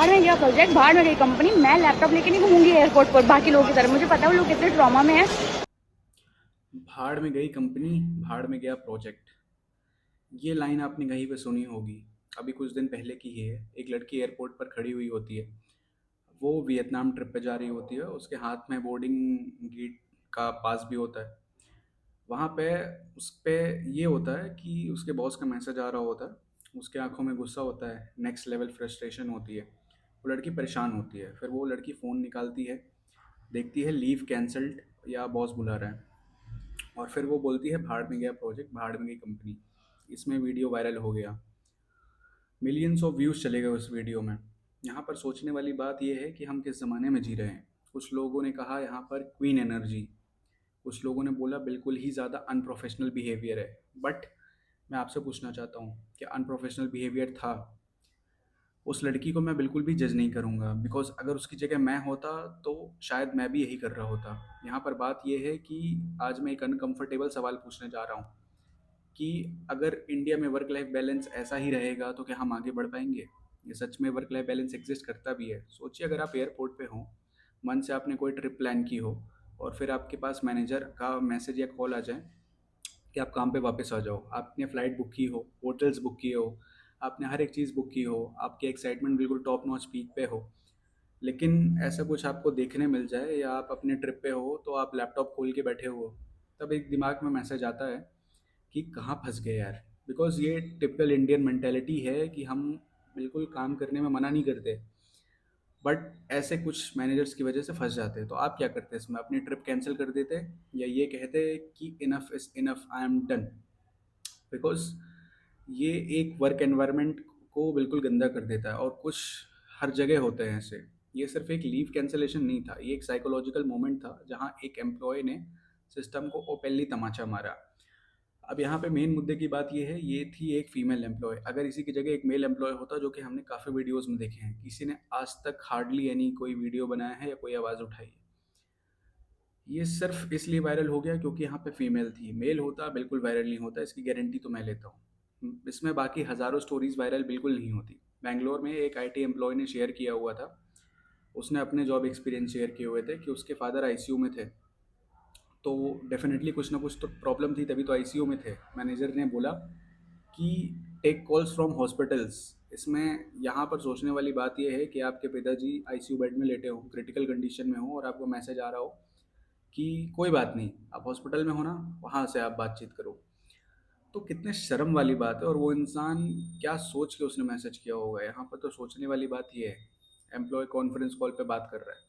भाड़ में गया प्रोजेक्ट, भाड़ में गई कंपनी, मैं लैपटॉप लेके नहीं घूमूंगी एयरपोर्ट पर बाकी लोगों की तरह। मुझे पता है वो लोग कितने ट्रॉमा में है। भाड़ में गई कंपनी, भाड़ में गया प्रोजेक्ट। ये लाइन आपने कहीं पे सुनी होगी। अभी कुछ दिन पहले की ही है। एक लड़की एयरपोर्ट पर खड़ी हुई होती है। वो वियतनाम ट्रिप पे जा रही होती है। उसके हाथ में बोर्डिंग गेट का पास भी होता है। वहाँ पे उस पे ये होता है कि उसके बॉस का मैसेज आ रहा होता है। उसके आंखों में गुस्सा होता है, नेक्स्ट लेवल फ्रस्ट्रेशन होती है। वो लड़की परेशान होती है। फिर वो लड़की फ़ोन निकालती है, देखती है लीव कैंसल्ड या बॉस बुला रहा है। और फिर वो बोलती है भाड़ में गया प्रोजेक्ट, भाड़ में गई कंपनी। इसमें वीडियो वायरल हो गया। मिलियंस ऑफ व्यूज़ चले गए उस वीडियो में। यहाँ पर सोचने वाली बात यह है कि हम किस ज़माने में जी रहे हैं। कुछ लोगों ने कहा यहाँ पर क्वीन एनर्जी, कुछ लोगों ने बोला बिल्कुल ही ज़्यादा अनप्रोफेशनल बिहेवियर है। बट मैं आपसे पूछना चाहता हूँ कि अनप्रोफेशनल बिहेवियर था। उस लड़की को मैं बिल्कुल भी जज नहीं करूँगा, बिकॉज़ अगर उसकी जगह मैं होता तो शायद मैं भी यही कर रहा होता। यहाँ पर बात यह है कि आज मैं एक अनकंफर्टेबल सवाल पूछने जा रहा हूँ कि अगर इंडिया में वर्क लाइफ बैलेंस ऐसा ही रहेगा तो क्या हम आगे बढ़ पाएंगे? ये सच में वर्क लाइफ बैलेंस एग्जिस्ट करता भी है? सोचिए, अगर आप एयरपोर्ट पे हो, मन से आपने कोई ट्रिप प्लान की हो, और फिर आपके पास मैनेजर का मैसेज या कॉल आ जाए कि आप काम पे वापस आ जाओ। आपने फ़्लाइट बुक की हो, होटल्स बुक किए हो, आपने हर एक चीज़ बुक की हो, आपकी एक्साइटमेंट बिल्कुल टॉप नॉच पीक पे हो, लेकिन ऐसा कुछ आपको देखने मिल जाए या आप अपने ट्रिप पे हो तो आप लैपटॉप खोल के बैठे हो, तब एक दिमाग में मैसेज आता है कि कहाँ फंस गए यार। बिकॉज ये टिपिकल इंडियन मेंटेलिटी है कि हम बिल्कुल काम करने में मना नहीं करते, बट ऐसे कुछ मैनेजर्स की वजह से फंस जाते हैं। तो आप क्या करते हैं इसमें? अपनी ट्रिप कैंसिल कर देते या ये कहते कि enough is enough, I am done? Because ये एक वर्क एनवायरनमेंट को बिल्कुल गंदा कर देता है। और कुछ हर जगह होते हैं ऐसे। ये सिर्फ एक लीव कैंसिलेशन नहीं था, ये एक साइकोलॉजिकल मोमेंट था जहाँ एक एम्प्लॉय ने सिस्टम को ओपनली तमाचा मारा। अब यहाँ पे मेन मुद्दे की बात ये है, ये थी एक फीमेल एम्प्लॉय। अगर इसी की जगह एक मेल एम्प्लॉय होता, जो कि हमने काफ़ी वीडियोस में देखे हैं, किसी ने आज तक हार्डली एनी कोई वीडियो बनाया है या कोई आवाज़ उठाई है। ये सिर्फ इसलिए वायरल हो गया क्योंकि यहाँ पे फीमेल थी। मेल होता बिल्कुल वायरल नहीं होता, इसकी गारंटी तो मैं लेता हूँ। इसमें बाकी हज़ारों स्टोरीज वायरल बिल्कुल नहीं होती। बैंगलोर में एक आईटी एम्प्लॉय ने शेयर किया हुआ था। उसने अपने जॉब एक्सपीरियंस शेयर किए हुए थे कि उसके फादर आईसीयू में थे। तो डेफिनेटली कुछ ना कुछ तो प्रॉब्लम थी, तभी तो आईसीयू में थे। मैनेजर ने बोला कि टेक कॉल्स फ्रॉम हॉस्पिटल्स। इसमें यहाँ पर सोचने वाली बात यह है कि आपके पिताजी आईसीयू बेड में लेटे हो, क्रिटिकल कंडीशन में हो, और आपको मैसेज आ रहा हो कि कोई बात नहीं, आप हॉस्पिटल में हो ना, वहाँ से आप बातचीत करो। तो कितने शर्म वाली बात है। और वो इंसान क्या सोच के उसने मैसेज किया होगा? यहाँ पर तो सोचने वाली बात ये है। एम्प्लॉय कॉन्फ्रेंस कॉल पे बात कर रहा है।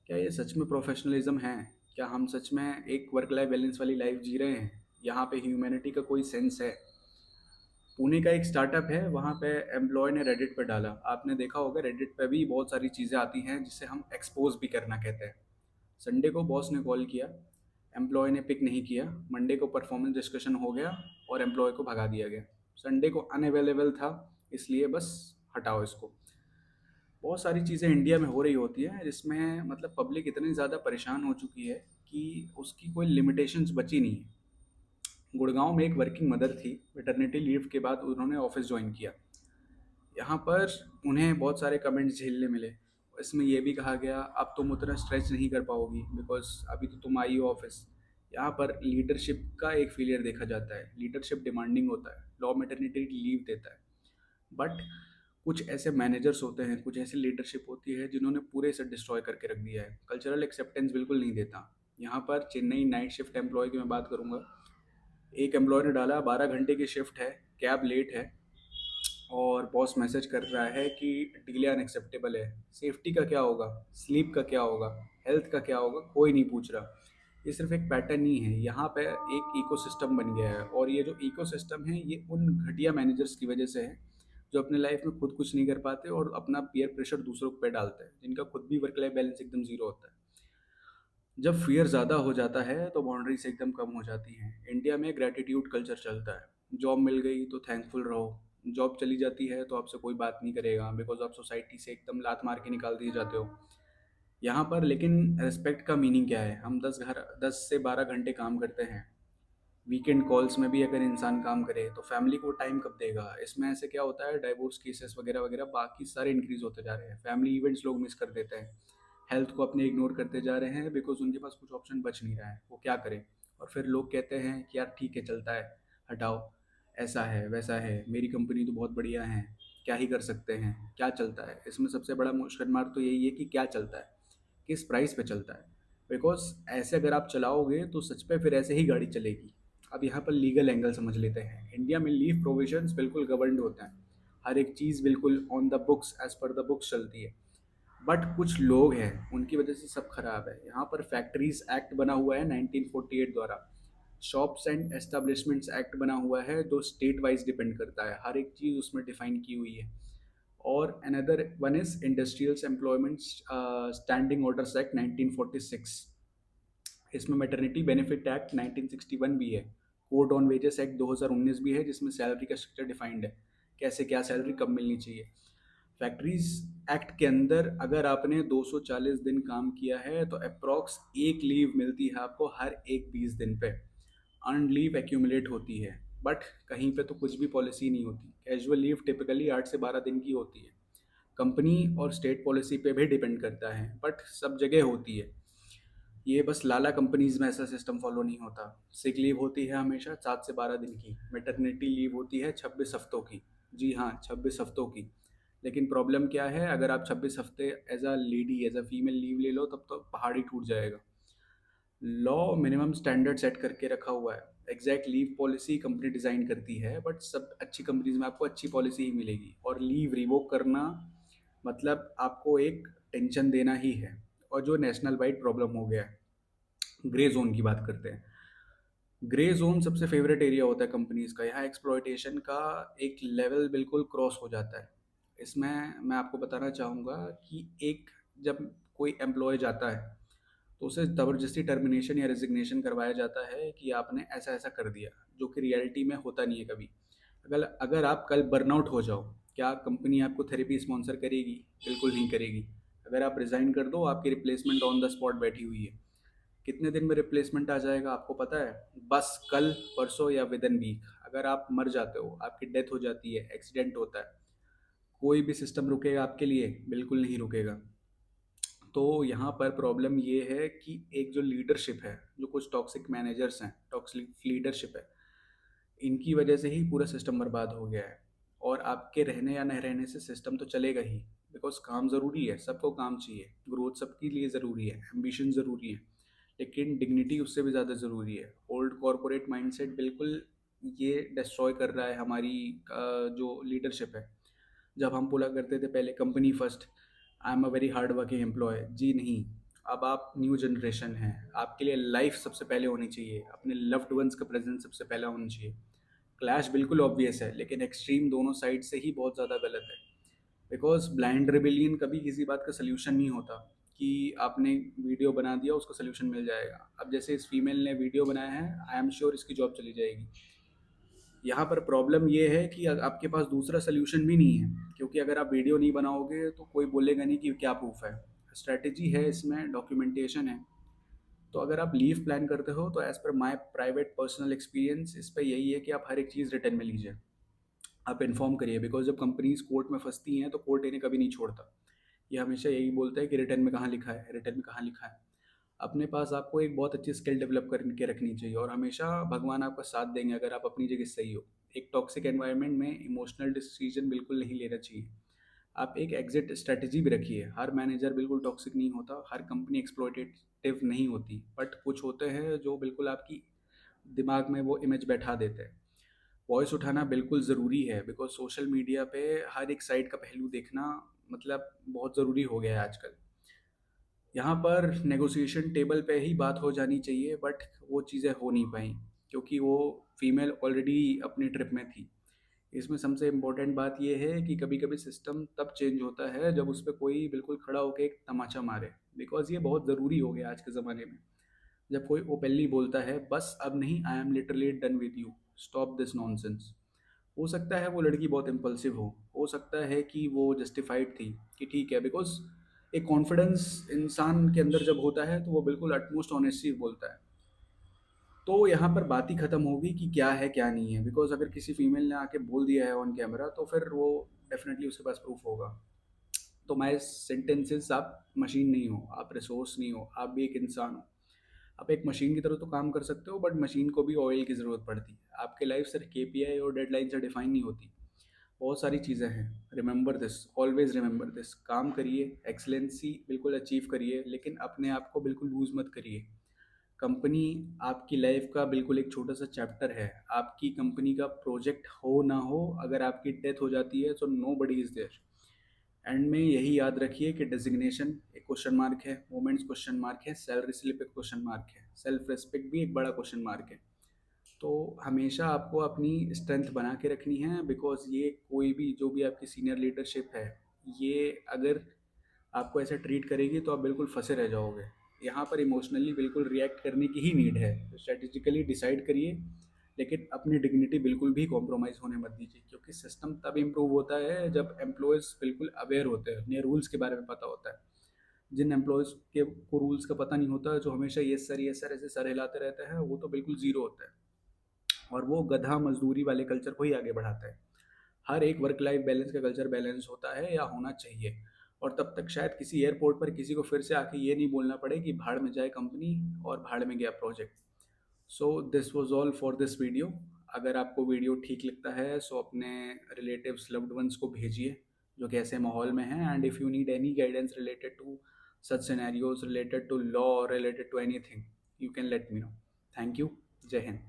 क्या ये सच में प्रोफेशनलिज्म है? क्या हम सच में एक वर्क लाइफ बैलेंस वाली लाइफ जी रहे हैं? यहाँ पे ह्यूमैनिटी का कोई सेंस है? पुणे का एक स्टार्टअप है, वहाँ पे एम्प्लॉय ने रेडिट पे डाला। आपने देखा होगा रेडिट पे भी बहुत सारी चीज़ें आती हैं जिसे हम एक्सपोज भी करना कहते हैं। संडे को बॉस ने कॉल किया, एम्प्लॉय ने पिक नहीं किया। मंडे को परफॉर्मेंस डिस्कशन हो गया और एम्प्लॉय को भगा दिया गया। संडे को अनअवेलेबल था, इसलिए बस हटाओ इसको। बहुत सारी चीज़ें इंडिया में हो रही होती है जिसमें मतलब पब्लिक इतनी ज़्यादा परेशान हो चुकी है कि उसकी कोई लिमिटेशंस बची नहीं है। गुड़गांव में एक वर्किंग मदर थी, वेटरनिटी लीव के बाद उन्होंने ऑफिस ज्वाइन किया। यहाँ पर उन्हें बहुत सारे कमेंट्स झेलने मिले। इसमें यह भी कहा गया अब तुम उतना स्ट्रेच नहीं कर पाओगी बिकॉज अभी तो तुम आई हो ऑफिस। यहाँ पर लीडरशिप का एक फेलियर देखा जाता है। लीडरशिप डिमांडिंग होता है, लॉ मैटरनिटी लीव देता है, बट कुछ ऐसे मैनेजर्स होते हैं, कुछ ऐसी लीडरशिप होती है जिन्होंने पूरे से डिस्ट्रॉय करके रख दिया है। कल्चरल एक्सेप्टेंस बिल्कुल नहीं देता। यहाँ पर चेन्नई नाइट शिफ्ट एम्प्लॉय की मैं बात करूँगा। एक एम्प्लॉय ने डाला 12 घंटे की शिफ्ट है, कैब लेट है, और बॉस मैसेज कर रहा है कि डिले अनएक्सेप्टेबल है। सेफ्टी का क्या होगा? स्लीप का क्या होगा? हेल्थ का क्या होगा? कोई नहीं पूछ रहा। ये सिर्फ एक पैटर्न ही है। यहाँ पे एक इकोसिस्टम बन गया है, और ये जो इकोसिस्टम है ये उन घटिया मैनेजर्स की वजह से है जो अपने लाइफ में खुद कुछ नहीं कर पाते और अपना पीयर प्रेशर दूसरों पे डालते हैं, जिनका खुद भी वर्क लाइफ बैलेंस एकदम जीरो होता है। जब फियर ज़्यादा हो जाता है तो बाउंड्रीज एकदम कम हो जाती हैं। इंडिया में ग्रेटिट्यूड कल्चर चलता है। जॉब मिल गई तो थैंकफुल रहो, जॉब चली जाती है तो आपसे कोई बात नहीं करेगा बिकॉज आप सोसाइटी से एकदम लात मार के निकाल दिए जाते हो। यहाँ पर लेकिन रिस्पेक्ट का मीनिंग क्या है? हम 10 से 12 घंटे काम करते हैं, वीकेंड कॉल्स में भी अगर इंसान काम करे तो फैमिली को टाइम कब देगा? इसमें ऐसे क्या होता है, डाइवोर्स केसेस वगैरह वगैरह बाकी सारे इंक्रीज होते जा रहे हैं, फैमिली इवेंट्स लोग मिस कर देते हैं, हेल्थ को अपने इग्नोर करते जा रहे हैं बिकॉज उनके पास कुछ ऑप्शन बच नहीं रहा है, वो क्या करें? और फिर लोग कहते हैं कि यार ठीक है चलता है, हटाओ, ऐसा है वैसा है, मेरी कंपनी तो बहुत बढ़िया है, क्या ही कर सकते हैं, क्या चलता है? इसमें सबसे बड़ा मुश्किल मार्क तो यही है कि क्या चलता है, किस प्राइस पे चलता है। बिकॉज ऐसे अगर आप चलाओगे तो सच पे फिर ऐसे ही गाड़ी चलेगी। अब यहाँ पर लीगल एंगल समझ लेते हैं। इंडिया में लीव प्रोविजंस बिल्कुल गवर्नड होते हैं, हर एक चीज़ बिल्कुल on the books, as per the books चलती है। बट कुछ लोग हैं उनकी वजह से सब खराब है। यहाँ पर फैक्ट्रीज एक्ट बना हुआ है 1948 द्वारा, शॉप्स एंड एस्टेब्लिशमेंट्स एक्ट बना हुआ है जो स्टेट वाइज डिपेंड करता है, हर एक चीज़ उसमें डिफाइन की हुई है। और another one is industrials employment standing orders act 1946, इसमें मैटरनिटी बेनिफिट एक्ट 1961 भी है, कोड ऑन वेजेस एक्ट 2019 भी है जिसमें सैलरी का स्ट्रक्चर डिफाइंड है, कैसे क्या सैलरी कब मिलनी चाहिए। फैक्ट्रीज एक्ट के अंदर अगर आपने 240 दिन काम किया है तो अप्रॉक्स एक लीव मिलती है आपको हर एक 20 दिन पे, अर्न लीव एक्यूमुलेट होती है। बट कहीं पे तो कुछ भी पॉलिसी नहीं होती, कैजुअल लीव टिपिकली 8 से 12 दिन की होती है। कंपनी और स्टेट पॉलिसी पे भी डिपेंड करता है बट सब जगह होती है। ये बस लाला कंपनीज में ऐसा सिस्टम फॉलो नहीं होता। सिक लीव होती है हमेशा 7 से 12 दिन की, मैटरनिटी लीव होती है 26 हफ्तों की, जी हाँ 26 हफ्तों की। लेकिन प्रॉब्लम क्या है, अगर आप 26 हफ्ते as a lady as a female leave ले लो तब तो पहाड़ ही टूट जाएगा। लॉ मिनिमम स्टैंडर्ड सेट करके रखा हुआ है, exact leave policy company design करती है बट सब अच्छी कंपनीज में आपको अच्छी पॉलिसी ही मिलेगी। और लीव रिवोक करना मतलब आपको एक टेंशन देना ही है। और जो नेशनल वाइड प्रॉब्लम हो गया है, ग्रे जोन की बात करते हैं। ग्रे जोन सबसे फेवरेट एरिया होता है कंपनीज का, यहाँ एक्सप्लॉयटेशन का एक लेवल बिल्कुल क्रॉस हो जाता है। इसमें मैं आपको बताना चाहूँगा कि एक जब कोई एम्प्लॉय जाता है तो उसे ज़बरदस्ती टर्मिनेशन या रेजिग्नेशन करवाया जाता है कि आपने ऐसा ऐसा कर दिया, जो कि रियलिटी में होता नहीं है कभी। अगर अगर आप कल बर्नआउट हो जाओ, क्या कंपनी आपको थेरेपी स्पॉन्सर करेगी? बिल्कुल नहीं करेगी। अगर आप रिज़ाइन कर दो, आपकी रिप्लेसमेंट ऑन द स्पॉट बैठी हुई है, कितने दिन में रिप्लेसमेंट आ जाएगा आपको पता है? बस कल, परसों या विद इन वीक। अगर आप मर जाते हो, आपकी डेथ हो जाती है, एक्सीडेंट होता है, कोई भी सिस्टम रुकेगा आपके लिए? बिल्कुल नहीं रुकेगा। तो यहाँ पर प्रॉब्लम ये है कि एक जो लीडरशिप है, जो कुछ टॉक्सिक मैनेजर्स हैं, टॉक्सिक लीडरशिप है, इनकी वजह से ही पूरा सिस्टम बर्बाद हो गया है। और आपके रहने या न रहने से सिस्टम तो चलेगा ही, बिकॉज काम ज़रूरी है, सबको काम चाहिए, ग्रोथ सबके लिए ज़रूरी है, एम्बिशन ज़रूरी है, लेकिन डिग्निटी उससे भी ज़्यादा ज़रूरी है। ओल्ड कॉरपोरेट माइंडसेट बिल्कुल ये डिस्ट्रॉय कर रहा है हमारी जो लीडरशिप है। जब हम बोला करते थे पहले company first, I am a very hard working employee, जी नहीं। अब आप न्यू जनरेशन हैं, आपके लिए लाइफ सबसे पहले होनी चाहिए, अपने लव्ड वंस का प्रेजेंस सबसे पहला होना चाहिए। क्लैश बिल्कुल ऑब्वियस है लेकिन एक्सट्रीम दोनों साइड से ही बहुत ज़्यादा गलत है। बिकॉज ब्लाइंड रिबिलियन कभी किसी बात का सल्यूशन नहीं होता कि आपने वीडियो बना दिया उसका सल्यूशन मिल जाएगा। अब जैसे इस फीमेल ने वीडियो बनाया है, आई एम श्योर इसकी जॉब चली जाएगी। यहाँ पर प्रॉब्लम ये है कि आपके पास दूसरा सल्यूशन भी नहीं है, क्योंकि अगर आप वीडियो नहीं बनाओगे तो कोई बोलेगा नहीं कि क्या प्रूफ है। स्ट्रैटेजी है इसमें, डॉक्यूमेंटेशन है। तो अगर आप लीव प्लान करते हो तो as per my private personal experience इस पर यही है कि आप हर एक चीज़ रिटर्न में लीजिए, आप इन्फॉर्म करिए। बिकॉज जब कंपनीज कोर्ट में फंसती हैं तो कोर्ट इन्हें कभी नहीं छोड़ता, ये हमेशा यही बोलता है कि रिटर्न में कहाँ लिखा है, रिटर्न में कहाँ लिखा है। अपने पास आपको एक बहुत अच्छी स्किल डेवलप करके रखनी चाहिए और हमेशा भगवान आपका साथ देंगे अगर आप अपनी जगह सही हो। एक टॉक्सिक एनवायरनमेंट में इमोशनल डिसीजन बिल्कुल नहीं लेना चाहिए। आप एक एग्जिट स्ट्रेटजी भी रखिए। हर मैनेजर बिल्कुल टॉक्सिक नहीं होता, हर कंपनी एक्सप्लॉयटेटिव नहीं होती, बट कुछ होते हैं जो बिल्कुल आपकी दिमाग में वो इमेज बैठा देते हैं। वॉइस उठाना बिल्कुल ज़रूरी है बिकॉज सोशल मीडिया पे हर एक साइड का पहलू देखना मतलब बहुत ज़रूरी हो गया है आजकल। यहाँ पर नेगोशिएशन टेबल पे ही बात हो जानी चाहिए बट वो चीज़ें हो नहीं पाई क्योंकि वो फीमेल ऑलरेडी अपनी ट्रिप में थी। इसमें सबसे इम्पोर्टेंट बात ये है कि कभी कभी सिस्टम तब चेंज होता है जब उस पर कोई बिल्कुल खड़ा होकर एक तमाचा मारे, बिकॉज ये बहुत ज़रूरी हो गया आज के ज़माने में। जब कोई ओपनली बोलता है बस अब नहीं, I am literally done with you, stop this nonsense. हो सकता है वो लड़की बहुत इम्पल्सिव हो सकता है कि वो जस्टिफाइड थी कि ठीक है, बिकॉज एक कॉन्फिडेंस इंसान के अंदर जब होता है तो वो बिल्कुल अटमोस्ट ऑनेस्टली बोलता है। तो यहाँ पर बात ही ख़त्म होगी कि क्या है क्या नहीं है, बिकॉज अगर किसी फीमेल ने आके बोल दिया है ऑन कैमरा तो फिर वो डेफिनेटली उसके पास प्रूफ होगा। तो माय सेंटेंसेस, आप मशीन नहीं हो, आप रिसोर्स नहीं हो, आप भी एक इंसान हो। आप एक मशीन की तरह तो काम कर सकते हो, बट मशीन को भी ऑयल की ज़रूरत पड़ती है। आपकी लाइफ सिर्फ केपीआई और डेडलाइन से डिफाइन नहीं होती, बहुत सारी चीज़ें हैं। Remember this, always remember this. काम करिए, एक्सलेंसी बिल्कुल अचीव करिए, लेकिन अपने आप को बिल्कुल लूज़ मत करिए। कंपनी आपकी लाइफ का बिल्कुल एक छोटा सा चैप्टर है। आपकी कंपनी का प्रोजेक्ट हो ना हो, अगर आपकी डेथ हो जाती है तो nobody is there. And में यही याद रखिए कि डेजिग्नेशन एक क्वेश्चन मार्क है, मोमेंट्स क्वेश्चन मार्क है, सैलरी स्लिप एक क्वेश्चन मार्क है, सेल्फ रिस्पेक्ट भी एक बड़ा क्वेश्चन मार्क है। तो हमेशा आपको अपनी स्ट्रेंथ बना के रखनी है, बिकॉज ये कोई भी जो भी आपकी सीनियर लीडरशिप है, ये अगर आपको ऐसे ट्रीट करेगी तो आप बिल्कुल फंसे रह जाओगे। यहाँ पर इमोशनली बिल्कुल रिएक्ट करने की ही नीड है। स्ट्रेटेजिकली डिसाइड करिए, लेकिन अपनी डिग्निटी बिल्कुल भी कॉम्प्रोमाइज़ होने मत दीजिए, क्योंकि सिस्टम तब इम्प्रूव होता है जब एम्प्लॉयज़ बिल्कुल अवेयर होते हैं, उन्हें रूल्स के बारे में पता होता है। जिन एम्प्लॉयज़ के को रूल्स का पता नहीं होता, जो हमेशा यस सर ऐसे सर हिलाते रहते हैं, वो तो बिल्कुल ज़ीरो होता है, और वो गधा मजदूरी वाले कल्चर को ही आगे बढ़ाता है। हर एक वर्क लाइफ बैलेंस का कल्चर बैलेंस होता है या होना चाहिए, और तब तक शायद किसी एयरपोर्ट पर किसी को फिर से आके ये नहीं बोलना पड़े कि भाड़ में जाए कंपनी और भाड़ में गया project. So this was all for this video. अगर आपको वीडियो ठीक लगता है सो अपने रिलेटिव्स, लव्ड वंस को भेजिए जो कि ऐसे माहौल में हैं। And if you need any guidance related to such scenarios, related to law, related to anything, you can let me know. Thank you. जय हिंद।